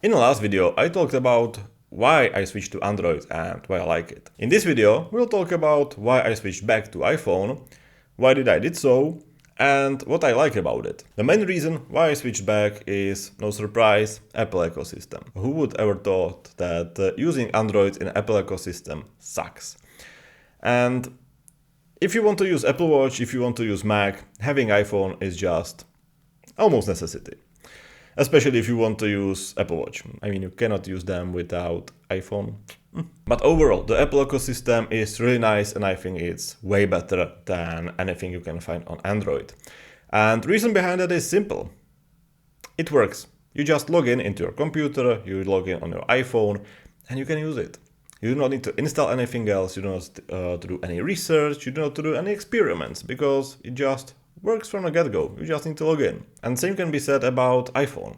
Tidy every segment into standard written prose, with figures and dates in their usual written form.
In the last video, I talked about why I switched to Android and why I like it. In this video, we'll talk about why I switched back to iPhone, why did I did so, and what I like about it. The main reason why I switched back is, no surprise, Apple ecosystem. Who would ever thought that using Android in Apple ecosystem sucks? And if you want to use Apple Watch, if you want to use Mac, having iPhone is just almost necessity. Especially if you want to use Apple Watch. I mean, you cannot use them without iPhone. But overall, the Apple ecosystem is really nice and I think it's way better than anything you can find on Android. And the reason behind that is simple. It works. You just log in into your computer, you log in on your iPhone, and you can use it. You do not need to install anything else, you do not to do any research, you do not to do any experiments, because it just works from the get-go. You just need to log in. And same can be said about iPhone.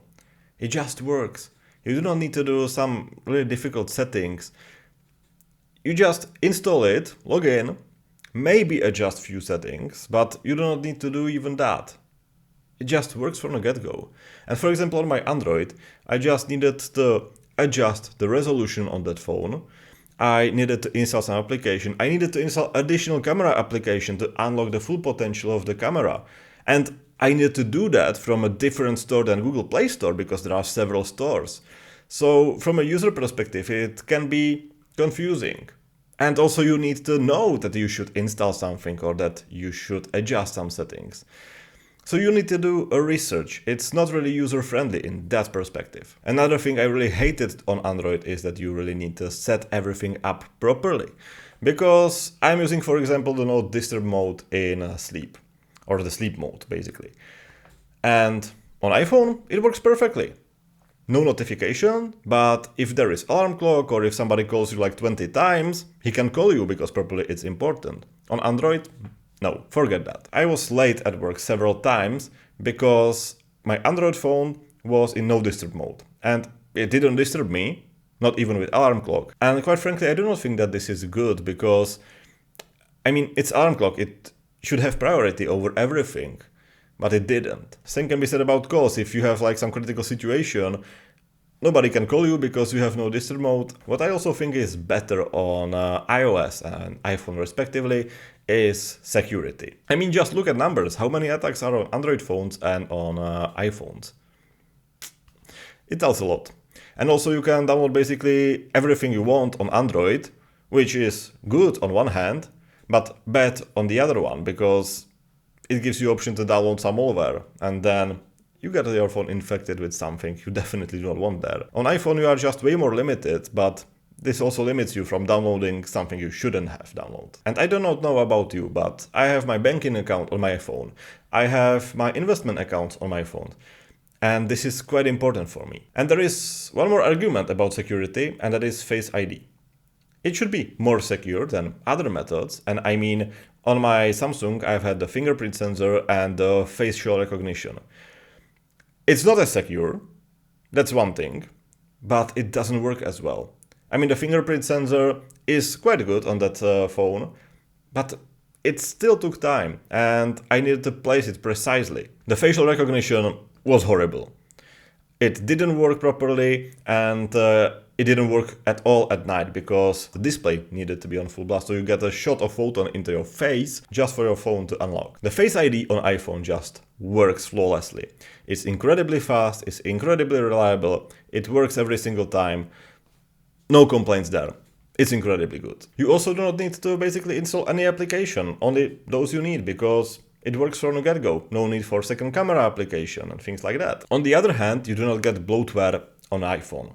It just works. You do not need to do some really difficult settings. You just install it, log in, maybe adjust few settings, but you do not need to do even that. It just works from the get-go. And for example, on my Android, I just needed to adjust the resolution on that phone. I needed to install some application. I needed to install additional camera application to unlock the full potential of the camera. And I needed to do that from a different store than Google Play Store because there are several stores. So from a user perspective, it can be confusing. And also you need to know that you should install something or that you should adjust some settings. So you need to do a research. It's not really user-friendly in that perspective. Another thing I really hated on Android is that you really need to set everything up properly. Because I'm using, for example, the no disturb mode in sleep, or the sleep mode, basically. And on iPhone, it works perfectly. No notification, but if there is alarm clock or if somebody calls you like 20 times, he can call you because probably it's important. On Android, no, forget that. I was late at work several times because my Android phone was in no disturb mode and it didn't disturb me, not even with alarm clock. And quite frankly, I do not think that this is good because, I mean, it's alarm clock, it should have priority over everything, but it didn't. Same can be said about calls. If you have like some critical situation, nobody can call you because you have no disturb mode. What I also think is better on iOS and iPhone respectively is security. I mean, just look at numbers. How many attacks are on Android phones and on iPhones? It tells a lot. And also you can download basically everything you want on Android, which is good on one hand, but bad on the other one, because it gives you option to download some malware, and then you get your phone infected with something you definitely do not want there. On iPhone you are just way more limited, but this also limits you from downloading something you shouldn't have downloaded. And I do not know about you, but I have my banking account on my phone. I have my investment accounts on my phone. And this is quite important for me. And there is one more argument about security, and that is Face ID. It should be more secure than other methods, and I mean, on my Samsung I've had the fingerprint sensor and the facial recognition. It's not as secure, that's one thing, but it doesn't work as well. I mean, the fingerprint sensor is quite good on that phone, but it still took time and I needed to place it precisely. The facial recognition was horrible. It didn't work properly and it didn't work at all at night because the display needed to be on full blast, so you get a shot of photon into your face just for your phone to unlock. The Face ID on iPhone just works flawlessly. It's incredibly fast, it's incredibly reliable, it works every single time. No complaints there. It's incredibly good. You also do not need to basically install any application, only those you need, because it works from the get-go. No need for second camera application and things like that. On the other hand, you do not get bloatware on iPhone.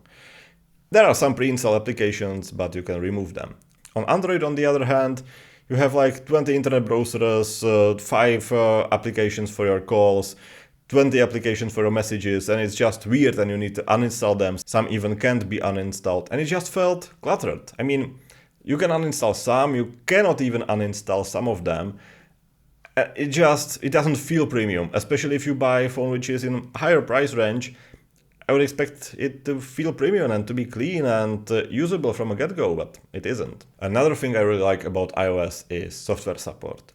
There are some pre-installed applications, but you can remove them. On Android, on the other hand, you have like 20 internet browsers, 5 applications for your calls, 20 applications for your messages, and it's just weird and you need to uninstall them. Some even can't be uninstalled, and it just felt cluttered. I mean, you can uninstall some, you cannot even uninstall some of them. It doesn't feel premium, especially if you buy a phone which is in higher price range. I would expect it to feel premium and to be clean and usable from a get-go, but it isn't. Another thing I really like about iOS is software support.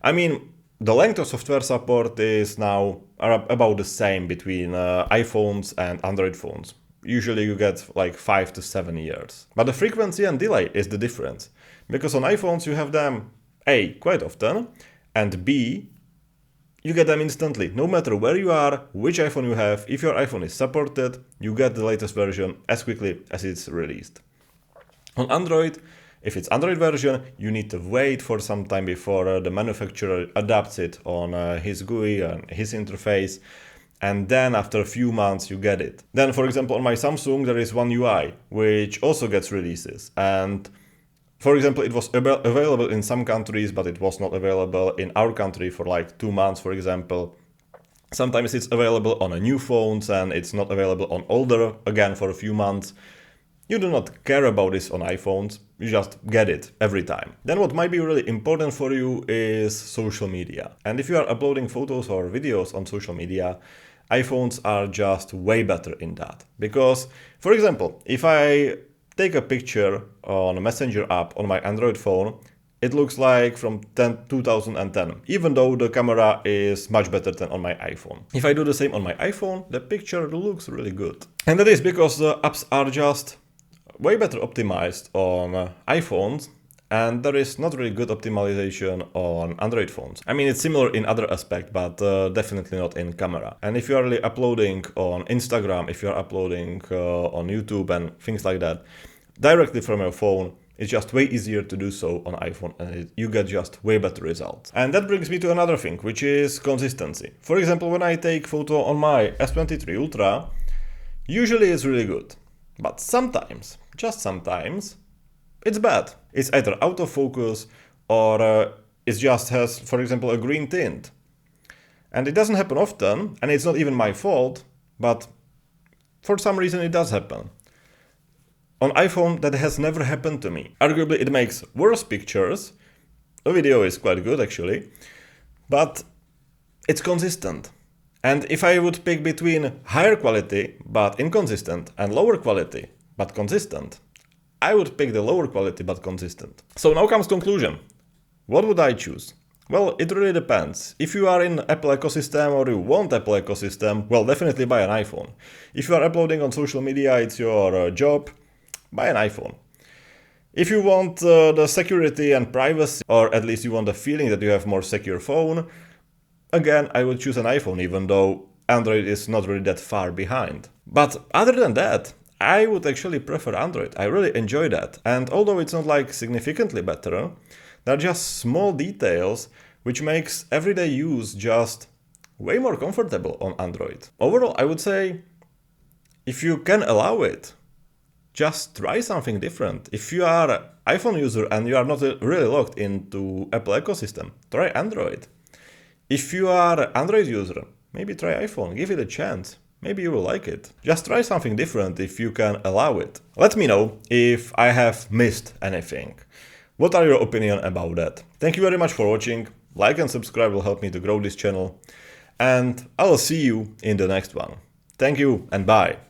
I mean, the length of software support is now about the same between iPhones and Android phones. usually you get like 5 to 7 years. But the frequency and delay is the difference. Because on iPhones you have them A, quite often, and B, you get them instantly. No matter where you are, which iPhone you have, if your iPhone is supported, you get the latest version as quickly as it's released. On Android, if it's Android version, you need to wait for some time before the manufacturer adapts it on his GUI and his interface. And then after a few months you get it. Then, for example, on my Samsung there is One UI, which also gets releases. And for example, it was available in some countries, but it was not available in our country for like 2 months, for example. Sometimes it's available on a new phones and it's not available on older, again, for a few months. You do not care about this on iPhones, you just get it every time. Then what might be really important for you is social media. And if you are uploading photos or videos on social media, iPhones are just way better in that. Because, for example, if I take a picture on a Messenger app on my Android phone, it looks like from 2010, even though the camera is much better than on my iPhone. If I do the same on my iPhone, the picture looks really good. And that is because the apps are just way better optimized on iPhones, and there is not really good optimization on Android phones. I mean, it's similar in other aspects, but definitely not in camera. And if you are really uploading on Instagram, if you are uploading on YouTube and things like that, directly from your phone, it's just way easier to do so on iPhone, and you get just way better results. And that brings me to another thing, which is consistency. For example, when I take photo on my S23 Ultra, usually it's really good. But sometimes, just sometimes, it's bad. It's either out of focus or it just has, for example, a green tint. And it doesn't happen often, and it's not even my fault, but for some reason it does happen. On iPhone, that has never happened to me. Arguably, it makes worse pictures. The video is quite good, actually, but it's consistent. And if I would pick between higher quality but inconsistent and lower quality but consistent, I would pick the lower quality but consistent. So now comes conclusion. What would I choose? Well, it really depends. If you are in Apple ecosystem or you want Apple ecosystem, well, definitely buy an iPhone. If you are uploading on social media, it's your job, buy an iPhone. If you want the security and privacy, or at least you want the feeling that you have more secure phone, again, I would choose an iPhone, even though Android is not really that far behind. But other than that, I would actually prefer Android. I really enjoy that. And although it's not like significantly better, there are just small details which makes everyday use just way more comfortable on Android. Overall, I would say, if you can allow it, just try something different. If you are an iPhone user and you are not really logged into Apple ecosystem, try Android. If you are an Android user, maybe try iPhone, give it a chance. Maybe you will like it. Just try something different if you can allow it. Let me know if I have missed anything. What are your opinions about that? Thank you very much for watching. Like and subscribe will help me to grow this channel. And I will see you in the next one. Thank you and bye.